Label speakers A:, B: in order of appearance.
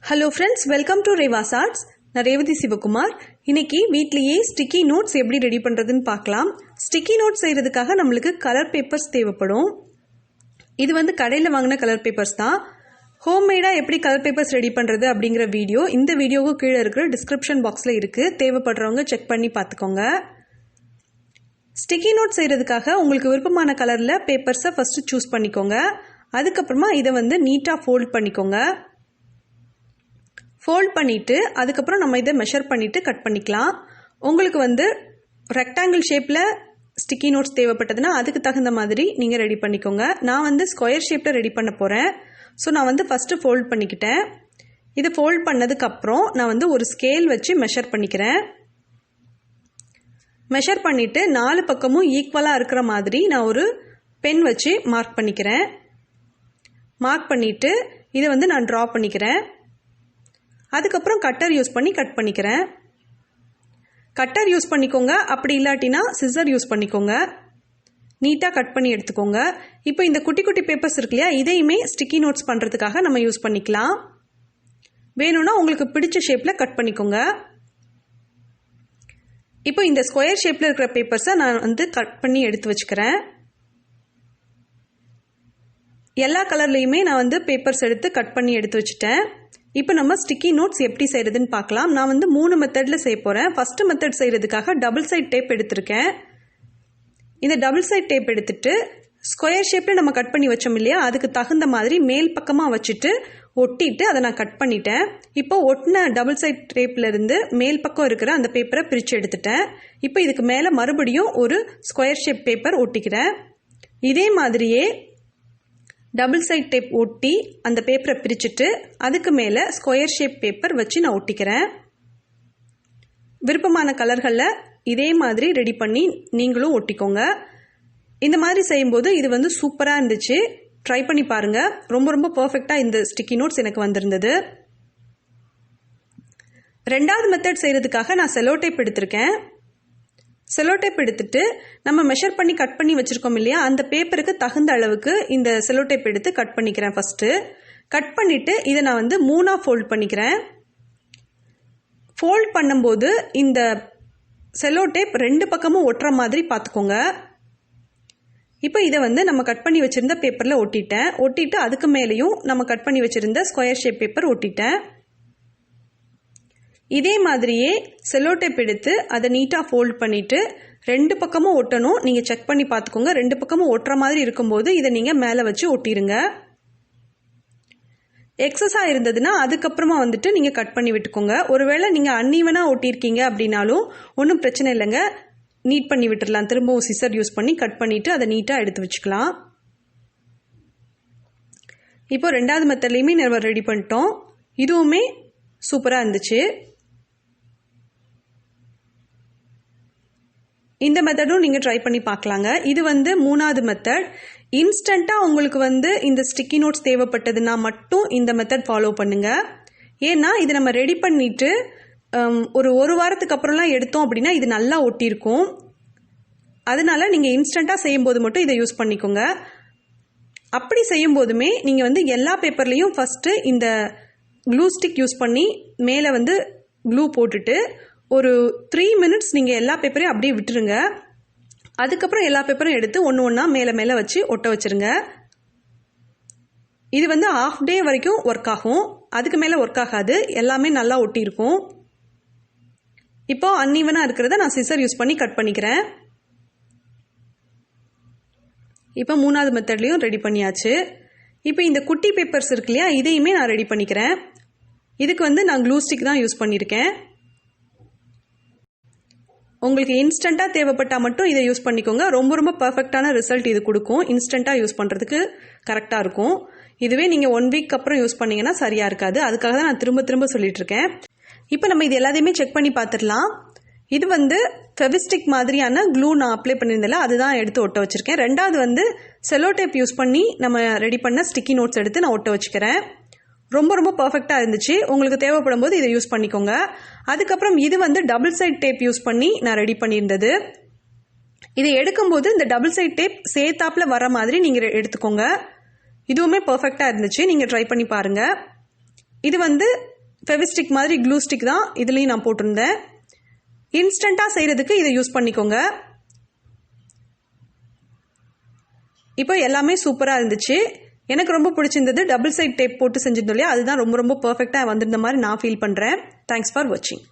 A: Hello friends, welcome to Revas Arts. நான் ரேவதி சிவகுமார். இன்னைக்கு வீட்லயே ஸ்டிக்கி நோட்ஸ் எப்படி ரெடி பண்றதுன்னு பார்க்கலாம். ஸ்டிக்கி நோட்ஸ் செய்யறதுக்காக நமக்கு கலர் பேப்பர்ஸ் தேவைப்படும். இது வந்து கடையில வாங்குன கலர் பேப்பர்ஸ் தான். ஹோம்மேடா எப்படி கலர் பேப்பர்ஸ் ரெடி பண்றது அப்படிங்கற வீடியோ இந்த வீடியோவுக்கு கீழ இருக்கிற டிஸ்கிரிப்ஷன் பாக்ஸ்ல இருக்கு. தேவைப்படுறவங்க செக் பண்ணி பார்த்துக்கோங்க. ஸ்டிக்கி நோட்ஸ் செய்யறதுக்காக உங்களுக்கு விருப்பமான கலர்ல பேப்பர்ஸை ஃபர்ஸ்ட் சூஸ் பண்ணிக்கோங்க. அதுக்கு அப்புறமா இத வந்து நீட்டா ஃபோல்ட் பண்ணிக்கோங்க. ஃபோல்ட் பண்ணிட்டு அதுக்கப்புறம் நம்ம இதை மெஷர் பண்ணிட்டு கட் பண்ணிக்கலாம். உங்களுக்கு வந்து ரெக்டாங்கிள் ஷேப்ல ஸ்டிக்கி நோட்ஸ் தேவைப்பட்டதுன்னா அதுக்கு தகுந்த மாதிரி நீங்க ரெடி பண்ணிக்கோங்க. நான் வந்து ஸ்கொயர் ஷேப்ல ரெடி பண்ண போறேன். ஸோ நான் வந்து ஃபர்ஸ்ட் ஃபோல்ட் பண்ணிக்கிட்டேன். இதை ஃபோல்ட் பண்ணதுக்கு அப்புறம் நான் வந்து ஒரு ஸ்கேல் வச்சு மெஷர் பண்ணிக்கிறேன். மெஷர் பண்ணிட்டு 4 பக்கமும் ஈக்குவலா இருக்கிற மாதிரி நான் ஒரு பென் வச்சு மார்க் பண்ணிக்கிறேன். மார்க் பண்ணிட்டு இதை வந்து நான் டிரா பண்ணிக்கிறேன். அதுக்கப்புறம் கட்டர் யூஸ் பண்ணி கட் பண்ணிக்கிறேன். கட்டர் யூஸ் பண்ணிக்கோங்க, அப்படி இல்லாட்டினா சிசர் யூஸ் பண்ணிக்கோங்க. நீட்டாக கட் பண்ணி எடுத்துக்கோங்க. இப்போ இந்த குட்டி குட்டி பேப்பர்ஸ் இருக்கு இல்லையா, இதையுமே ஸ்டிக்கி நோட்ஸ் பண்ணுறதுக்காக நம்ம யூஸ் பண்ணிக்கலாம். வேணும்னா உங்களுக்கு பிடிச்ச ஷேப்பில் கட் பண்ணிக்கோங்க. இப்போ இந்த ஸ்கொயர் ஷேப்பில் இருக்கிற பேப்பர்ஸை நான் வந்து கட் பண்ணி எடுத்து வச்சுக்கிறேன். எல்லா கலர்லையுமே நான் வந்து பேப்பர்ஸ் எடுத்து கட் பண்ணி எடுத்து வச்சுட்டேன். இப்போ நம்ம ஸ்டிக்கி நோட்ஸ் எப்படி செய்யறதுன்னு பார்க்கலாம். நான் வந்து 3 மெத்தட்ல செய்ய போறேன். ஃபர்ஸ்ட் மெத்தட் செய்யறதுக்காக டபுள் சைட் டேப் எடுத்திருக்கேன். இந்த டபுள் சைட் டேப் எடுத்துட்டு ஸ்கொயர் ஷேப்ல நம்ம கட் பண்ணி வச்சோம் இல்லையா, அதுக்கு தகுந்த மாதிரி மேல் பக்கமா வச்சுட்டு ஒட்டிட்டு அதை நான் கட் பண்ணிட்டேன். இப்போ ஒட்டின டபுள் சைட் டேப்ல இருந்து மேல் பக்கம் இருக்கிற அந்த பேப்பரை பிரிச்சு எடுத்துட்டேன். இப்போ இதுக்கு மேல மறுபடியும் ஒரு ஸ்கொயர் ஷேப் பேப்பர் ஒட்டிக்கிறேன். இதே மாதிரியே டபுள் சைட் டேப் ஒட்டி அந்த பேப்பரை பிரிச்சுட்டு அதுக்கு மேலே ஸ்கொயர் ஷேப் பேப்பர் வச்சு நான் ஒட்டிக்கிறேன். விருப்பமான கலர்களில் இதே மாதிரி ரெடி பண்ணி நீங்களும் ஒட்டிக்கோங்க. இந்த மாதிரி செய்யும்போது இது வந்து சூப்பராக இருந்துச்சு. ட்ரை பண்ணி பாருங்க. ரொம்ப ரொம்ப பர்ஃபெக்டாக இந்த ஸ்டிக்கி நோட்ஸ் எனக்கு வந்திருந்தது. ரெண்டாவது மெத்தட் செய்யறதுக்காக நான் செலோ டேப் எடுத்திருக்கேன். செலோ டேப் எடுத்துட்டு நம்ம மெஷர் பண்ணி கட் பண்ணி வச்சிருக்கோம் இல்லையா, அந்த பேப்பருக்கு தகுந்த அளவுக்கு இந்த செலோ டேப் எடுத்து கட் பண்ணிக்கிறேன். ஃபர்ஸ்ட் கட் பண்ணிட்டு இதை நான் வந்து 3ஆ ஃபோல்ட் பண்ணிக்கிறேன். ஃபோல்ட் பண்ணும்போது இந்த செலோ டேப் 2 பக்கமும் ஒட்டுற மாதிரி பார்த்துக்கோங்க. இப்போ இதை வந்து நம்ம கட் பண்ணி வச்சிருந்த பேப்பர்ல ஒட்டிட்டு அதுக்கு மேலேயும் நம்ம கட் பண்ணி வச்சிருந்த ஸ்கொயர் ஷேப் பேப்பர் ஒட்டிட்டேன். இதே மாதிரியே செலோ டேப் எடுத்து அதை நீட்டா ஃபோல்ட் பண்ணிட்டு 2 பக்கமும் ஒட்டணும். நீங்க செக் பண்ணி பார்த்துக்கோங்க. 2 பக்கமும் ஒட்டுற மாதிரி இருக்கும்போது இதை நீங்க மேலே வச்சு ஒட்டிருங்க. எக்ஸஸா இருந்ததுன்னா அதுக்கப்புறமா வந்துட்டு நீங்க கட் பண்ணி விட்டுக்கோங்க. ஒருவேளை நீங்க அன்ஈவனா ஒட்டியிருக்கீங்க அப்படின்னாலும் ஒன்றும் பிரச்சனை இல்லைங்க, நீட் பண்ணி விட்டுடலாம். திரும்பவும் சிசர் யூஸ் பண்ணி கட் பண்ணிட்டு அதை நீட்டா எடுத்து வச்சுக்கலாம். இப்போ ரெண்டாவது மெத்தட்லையுமே நம்ம ரெடி பண்ணிட்டோம். இதுவுமே சூப்பரா இருந்துச்சு. இந்த மெத்தடும் நீங்க ட்ரை பண்ணி பார்க்கலாங்க. இது வந்து 3ஆவது மெத்தட். இன்ஸ்டன்டா உங்களுக்கு வந்து இந்த ஸ்டிக்கி நோட்ஸ் தேவைப்பட்டதுன்னா மட்டும் இந்த மெத்தட் ஃபாலோ பண்ணுங்க. ஏன்னா இது நம்ம ரெடி பண்ணிட்டு ஒரு வாரத்துக்கு அப்புறம்லாம் எடுத்தோம் அப்படின்னா இது நல்லா ஒட்டியிருக்கும். அதனால நீங்க இன்ஸ்டன்டா செய்யும் போது மட்டும் இதை யூஸ் பண்ணிக்கோங்க. அப்படி செய்யும் போதுமே நீங்க வந்து எல்லா பேப்பர்லயும் ஃபர்ஸ்ட் இந்த க்ளூ ஸ்டிக் யூஸ் பண்ணி மேலே வந்து க்ளூ போட்டுட்டு ஒரு 3 மினிட்ஸ் நீங்க எல்லா பேப்பரையும் அப்படியே விட்டுருங்க. அதுக்கப்புறம் எல்லா பேப்பரும் எடுத்து ஒன்னா மேலே வச்சு ஒட்ட வச்சிருங்க. இது வந்து ½ டே வரைக்கும் ஒர்க் ஆகும். அதுக்கு மேல ஒர்க் ஆகாது. எல்லாமே நல்லா ஒட்டி இருக்கும். இப்போ அன்ஈவனா இருக்கிறத நான் சிசர் யூஸ் பண்ணி கட் பண்ணிக்கிறேன். இப்போ 3ஆவது மெத்தட்லயும் ரெடி பண்ணியாச்சு. இப்போ இந்த குட்டி பேப்பர்ஸ் இருக்கு இல்லையா, இதையுமே நான் ரெடி பண்ணிக்கிறேன். இதுக்கு வந்து நான் க்ளூ ஸ்டிக் தான் யூஸ் பண்ணியிருக்கேன். உங்களுக்கு இன்ஸ்டன்டா தேவைப்பட்டா மட்டும் இதை யூஸ் பண்ணிக்கோங்க. ரொம்ப ரொம்ப பர்ஃபெக்டான ரிசல்ட் இது கொடுக்கும். இன்ஸ்டன்டா யூஸ் பண்றதுக்கு கரெக்டா இருக்கும். இதுவே நீங்க 1 வீக் அப்புறம் யூஸ் பண்ணீங்கன்னா சரியா இருக்காது. அதுக்காக தான் நான் திரும்ப சொல்லிட்டு இருக்கேன். இப்போ நம்ம இது எல்லாத்தையுமே செக் பண்ணி பார்த்துடலாம். இது வந்து ஃபெவிஸ்டிக் மாதிரியான க்ளூ நான் அப்ளை பண்ணியிருந்தேன், அதுதான் எடுத்து ஒட்ட வச்சிருக்கேன். ரெண்டாவது வந்து செலோ டேப் யூஸ் பண்ணி நம்ம ரெடி பண்ண ஸ்டிக்கி நோட்ஸ் எடுத்து நான் ஒட்ட வச்சுக்கிறேன். ரொம்ப ரொம்ப பர்ஃபெக்டா இருந்துச்சு. உங்களுக்கு தேவைப்படும் போது இதை யூஸ் பண்ணிக்கோங்க. அதுக்கப்புறம் இது வந்து டபுள் சைட் டேப் யூஸ் பண்ணி நான் ரெடி பண்ணியிருந்தது. இதை எடுக்கும்போது இந்த டபுள் சைட் டேப் சேர்த்தாப்புல வர மாதிரி நீங்க எடுத்துக்கோங்க. இதுவுமே பர்ஃபெக்டா இருந்துச்சு. நீங்க ட்ரை பண்ணி பாருங்க. இது வந்து ஃபெவிஸ்டிக் மாதிரி க்ளூ ஸ்டிக் தான் இதுலேயும் நான் போட்டிருந்தேன். இன்ஸ்டண்ட்டாக செய்கிறதுக்கு இதை யூஸ் பண்ணிக்கோங்க. இப்போ எல்லாமே சூப்பராக இருந்துச்சு. எனக்கு ரொம்ப பிடிச்சிருந்தது டபுள் சைட் டேப் போட்டு செஞ்சிருந்தோம் இல்லையா, அதுதான் ரொம்ப ரொம்ப பர்ஃபெக்டாக வந்திருந்த மாதிரி நான் ஃபீல் பண்ணுறேன். தேங்க்ஸ் ஃபார் வாட்சிங்.